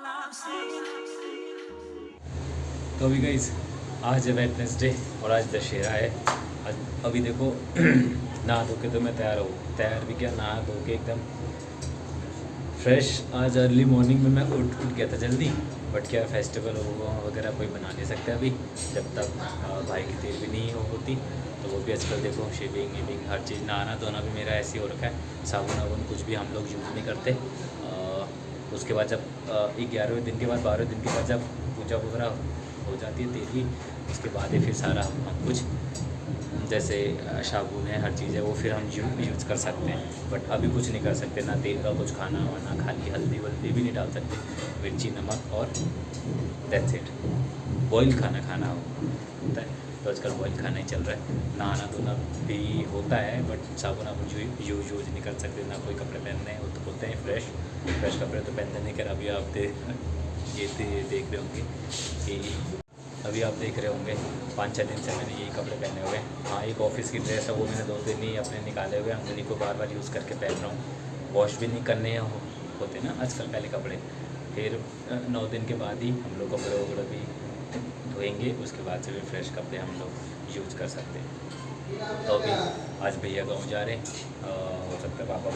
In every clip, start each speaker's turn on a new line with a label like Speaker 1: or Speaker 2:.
Speaker 1: तो अभी गाइस आज है वेडनेसडे और आज दशहरा है। आज अभी देखो नहा धो के तो मैं तैयार भी किया, नहा धो के एकदम फ्रेश। आज अर्ली मॉर्निंग में मैं उठ गया था जल्दी, बट क्या फेस्टिवल वगैरह कोई बना नहीं सकते अभी जब तक भाई की देर भी नहीं होती। तो वो भी आजकल देखो शेविंग वेविंग हर चीज़, नहाना धोना भी मेरा ऐसे ही हो रखा है। साबुन वाबुन कुछ भी हम लोग यूज़ नहीं करते। उसके बाद जब 11वें दिन के बाद 12वें दिन के बाद जब पूजा वगैरह हो जाती है 13वीं, उसके बाद ही फिर सारा हम कुछ जैसे साबुन है हर चीज़ है वो फिर हम यूज़ कर सकते हैं। बट अभी कुछ नहीं कर सकते, ना तेल का कुछ खाना वाना, खाली हल्दी वल्दी भी नहीं डाल सकते, मिर्ची नमक और दैट्स इट। बॉयल खाना होता है तो आजकल बॉयल खाना ही चल रहा है। नहाना धोना भी होता है बट साबुन आप यूज़ नहीं कर सकते, ना कोई कपड़े पहनने हैं। वो तो होते हैं फ्रेश कपड़े तो पहनते नहीं कर। अभी आप देख रहे होंगे कि अभी आप देख रहे होंगे 5-6 दिन से मैंने यही कपड़े पहने हुए हैं। हाँ, एक ऑफिस की ड्रेस है वो मैंने 2 दिन ही अपने निकाले हुए हैं, अंगुली को बार यूज़ करके पहन रहा हूँ। वॉश भी नहीं करने होते ना आजकल पहले कपड़े। फिर 9 दिन के बाद ही हम लोग कपड़े वगैरह भी धोएंगे, उसके बाद से भी फ्रेश कपड़े हम लोग यूज़ कर सकते हैं। तो अभी आज भैया गाँव जा रहे हैं, हो सकता है पापा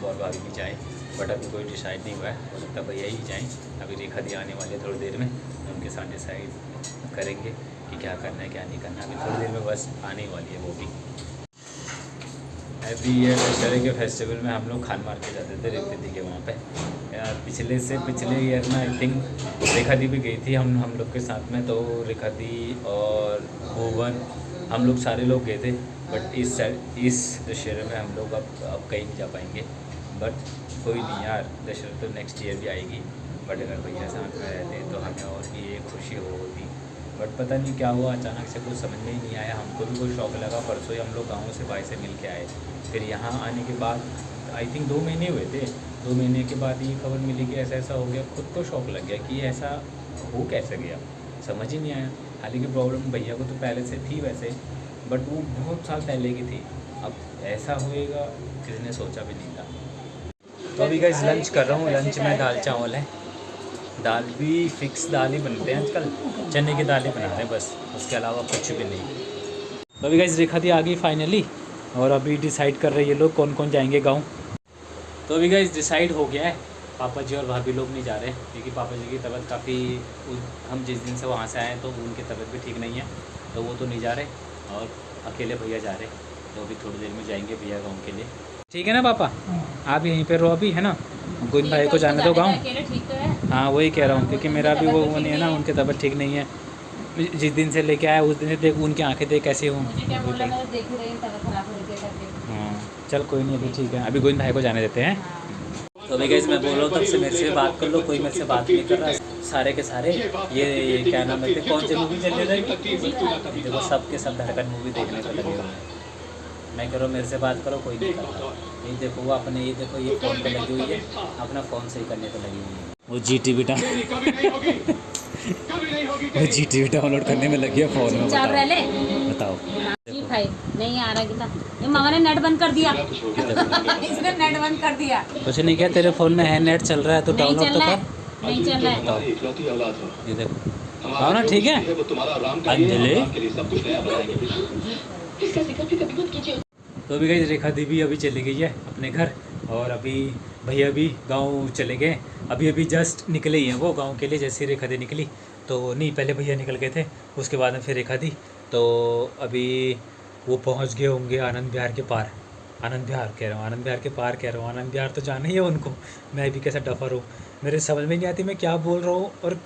Speaker 1: और भाभी भी जाएँ, बट अभी कोई डिसाइड नहीं हुआ है। हो सकता है भैया ही जाएँ। अभी रेखा दी आने वाली है थोड़ी देर में, उनके साथ डिसाइड करेंगे कि क्या करना है क्या नहीं करना। अभी थोड़ी देर में बस आने वाली है वो भी। एवरी ईयर दशहरे के फेस्टिवल में हम लोग खान मार के जाते थे रेखा दी के वहाँ पे। पिछले ईयर में आई थिंक रेखा दी भी गई थी हम लोग के साथ में। तो रेखा दी और भुवन हम लोग सारे लोग गए थे। बट इस दशहरे में हम लोग अब कहीं नहीं जा पाएंगे। बट कोई नहीं यार, दशहरा तो नेक्स्ट ईयर भी आएगी। बट अगर भैया साथ में रहते तो हमें और भी एक खुशी होती। बट पता नहीं क्या हुआ, अचानक से कुछ समझ में ही नहीं आया। हमको भी कोई शौक लगा। परसों ही हम लोग गाँव से भाई से मिल के आए। फिर यहाँ आने के बाद आई थिंक 2 महीने हुए थे। 2 महीने के बाद ये खबर मिली कि ऐसा हो गया। खुद को शौक लग गया कि ऐसा हो कैसे गया, समझ ही नहीं आया। हालांकि प्रॉब्लम भैया को तो पहले से थी वैसे, बट वो बहुत साल पहले की थी। अब ऐसा होएगा किसी ने सोचा भी नहीं था। तो अभी गाइस लंच कर रहा हूँ। लंच में दाल चावल है। दाल भी फिक्स दाल ही बनते हैं आजकल, चने की दाल ही बना रहे हैं बस, उसके अलावा कुछ भी नहीं। तो अभी गाइस रेखा दी आ गई फाइनली, और अभी डिसाइड कर रहे हैं ये लोग कौन कौन जाएंगे गाँव। तो अभी गाइस डिसाइड हो गया है, पापा जी और भाभी लोग नहीं जा रहे क्योंकि पापा जी की तबीयत काफ़ी, हम जिस दिन से वहाँ से आए तो उनकी तबीयत भी ठीक नहीं है, तो वो तो नहीं जा रहे। और अकेले भैया जा रहे, तो अभी थोड़ी देर में जाएंगे भैया गाँव के लिए। ठीक है ना पापा, आप यहीं पर रहो अभी, है ना। गोविंद भाई को जाने दो गाँव। हाँ वही कह रहा हूँ, क्योंकि मेरा भी वो नहीं है ना, उनकी तबीयत ठीक नहीं है। जिस दिन से लेके आया उस दिन से देख उनकी आंखें देख कैसे हूँ। हाँ चल कोई नहीं, अभी ठीक है, अभी गोविंद भाई को जाने देते हैं। तो अभी गाइस मैं बोल रहा हूँ तब से मेरे से बात कर लो, कोई मेरे से बात नहीं कर रहा। सारे के सारे ये क्या नाम है, कौन सी मूवी चल रही है, देखो सब के सब धड़कन मूवी देखने को लगे हुए हैं। मैं कह रहा हूँ मेरे से बात करो, कोई नहीं कर रहा। ये देखो वो अपने, ये देखो ये फ़ोन पे लगी हुई है, अपना फ़ोन सही करने पे लगी हुई है। वो GTV डाउनलोड करने में लगी है फ़ोन में। बताओ
Speaker 2: नहीं आ रहा कितना, ये मामा ने नेट बंद कर दिया। इसने नेट बंद कर दिया।
Speaker 1: कुछ नहीं किया, तेरे फ़ोन में है नेट चल रहा है तो डाउनलोड तो कर।
Speaker 2: नहीं चल रहा है।
Speaker 1: बताओ ये देखो, हाँ ना ठीक है अंजलि। तो अभी गई रेखा दी भी अभी चली गई है अपने घर, और अभी भैया भी गांव चले गए। अभी जस्ट निकले ही हैं वो गांव के लिए। जैसे रेखा दी निकली तो नहीं, पहले भैया निकल गए थे, उसके बाद में फिर रेखा दी। तो अभी वो पहुंच गए होंगे आनंद विहार के पार। आनंद विहार कह रहा हूँ, आनंद विहार के पार कह रहा हूँ, आनंद विहार तो जाना ही है उनको। मैं भी कैसा डफर हूँ, मेरे समझ में नहीं आती मैं क्या बोल रहा हूँ और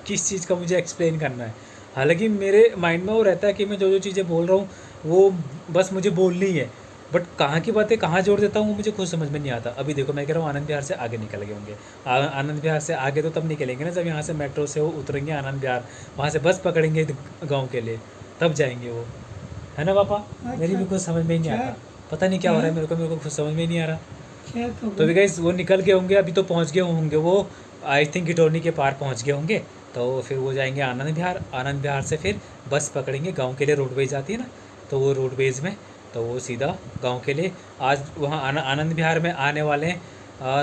Speaker 1: किस चीज़ का मुझे एक्सप्लेन करना है। हालांकि मेरे माइंड में वो रहता है कि मैं जो चीज़ें बोल रहा हूँ वो बस मुझे बोलनी है, बट कहाँ की बातें कहाँ जोड़ देता हूँ वो मुझे खुद समझ में नहीं आता। अभी देखो मैं कह रहा हूँ आनंद विहार से आगे निकल गए होंगे। आनंद विहार से आगे तो तब निकलेंगे ना जब यहाँ से मेट्रो से वो उतरेंगे आनंद विहार, वहाँ से बस पकड़ेंगे गाँव के लिए, तब जाएंगे वो, है ना पापा। मेरी भी कुछ समझ में ही नहीं आता, पता नहीं क्या हो रहा है मेरे को कुछ समझ में नहीं आ रहा। तो भी गाइस वो निकल गए होंगे, अभी तो पहुँच गए होंगे वो, आई थिंक इटोनी के पार पहुँच गए होंगे। तो फिर वो जाएंगे आनंद विहार, आनंद विहार से फिर बस पकड़ेंगे गांव के लिए, रोडवेज आती है ना, तो वो रोडवेज में तो वो सीधा गांव के लिए। आज वहाँ आनंद विहार में आने वाले हैं,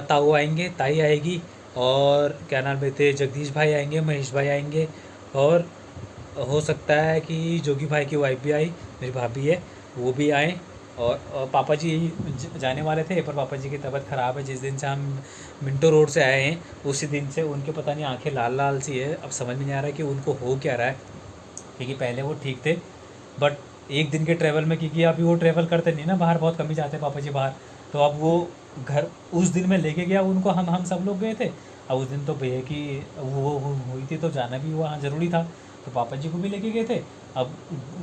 Speaker 1: ताऊ आएंगे, ताई आएगी,
Speaker 3: और क्या नाम लेते, जगदीश भाई आएंगे, महेश भाई आएंगे, और हो सकता है कि जोगी भाई की वाइफ भी आई, मेरी भाभी है, वो भी आए। और पापा जी जाने वाले थे, पर पापा जी की तबीयत ख़राब है। जिस दिन से हम मिंटो रोड से आए हैं उसी दिन से उनके पता नहीं आंखें लाल लाल सी है। अब समझ में नहीं आ रहा है कि उनको हो क्या रहा है, क्योंकि पहले वो ठीक थे, बट एक दिन के ट्रैवल में, क्योंकि अभी वो ट्रैवल करते नहीं ना बाहर, बहुत कम ही जाते हैं पापा जी बाहर, तो अब वो घर उस दिन में लेके गया उनको, हम सब लोग गए थे। अब उस दिन तो भैया की वो हुई थी, तो जाना भी वहाँ ज़रूरी था, तो पापा जी को भी लेके गए थे। अब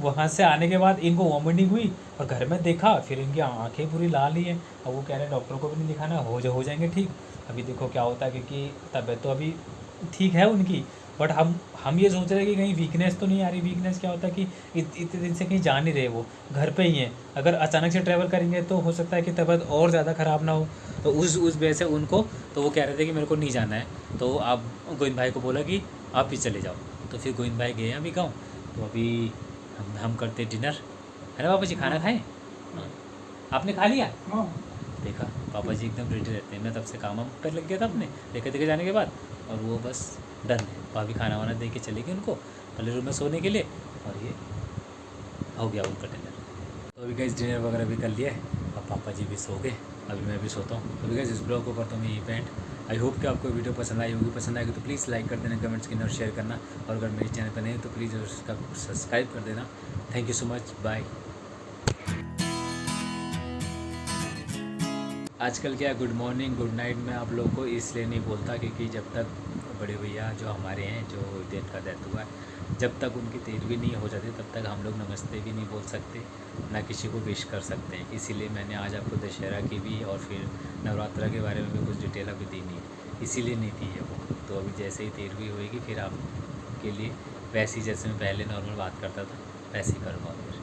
Speaker 3: वहाँ से आने के बाद इनको वॉमिटिंग हुई, और घर में देखा फिर इनकी आंखें पूरी लाल ही हैं। अब वो कह रहे हैं डॉक्टर को भी नहीं दिखाना, हो जाएंगे ठीक। अभी देखो क्या होता है, क्योंकि तबीयत तो अभी ठीक है उनकी, बट हम ये सोच रहे हैं कि कहीं वीकनेस तो नहीं आ रही। वीकनेस क्या होता है कि इतने दिन से कहीं जा नहीं रहे, वो घर पे ही हैं। अगर अचानक से ट्रैवल करेंगे तो हो सकता है कि तबीयत और ज़्यादा ख़राब ना हो, तो उस वजह से उनको, तो वो कह रहे थे कि मेरे को नहीं जाना है। तो आप गोविंद भाई को बोला कि आप भी चले जाओ, तो फिर गोविंद भाई गए अभी गाँव। तो अभी हम करते डिनर, है ना पापा जी, खाना खाएं? हाँ, आपने खा लिया? देखा पापा जी एकदम रेडी रहते हैं। मैं तब से काम पर लग गया था अपने लेके जाने के बाद, और वो बस डन है। भाभी खाना वाना दे के चली गई उनको पहले रूम में सोने के लिए, और ये हो गया उनका डिनर। तो अभी गाइस डिनर वगैरह भी कर लिया है, अब पापा जी भी सो गए, अभी मैं भी सोता हूँ। तो अभी गाइस इस ब्लॉग को करता हूँ मैं यहीं पे एंड। आई होप कि आपको वीडियो पसंद आई होगी। पसंद आएगी तो प्लीज़ लाइक कर देना, कमेंट्स करना और शेयर करना, और अगर मेरे चैनल पर नहीं तो प्लीज़ उसका सब्सक्राइब कर देना। Thank you so much, bye. आजकल क्या गुड मॉर्निंग गुड नाइट मैं आप लोग को इसलिए नहीं बोलता, क्योंकि जब तक बड़े भैया जो हमारे हैं, जो डेथ का डेथ हुआ है, जब तक उनकी तेरहवीं नहीं हो जाती तब तक हम लोग नमस्ते भी नहीं बोल सकते, ना किसी को विश कर सकते हैं। इसीलिए मैंने आज आपको दशहरा की भी और फिर नवरात्रा के बारे में भी कुछ डिटेल अभी दी नहीं, इसीलिए नहीं दी है वो। तो अभी जैसे ही तेरहवीं होएगी फिर आपके लिए वैसे ही, जैसे मैं पहले नॉर्मल बात करता था वैसे ही करूँगा फिर।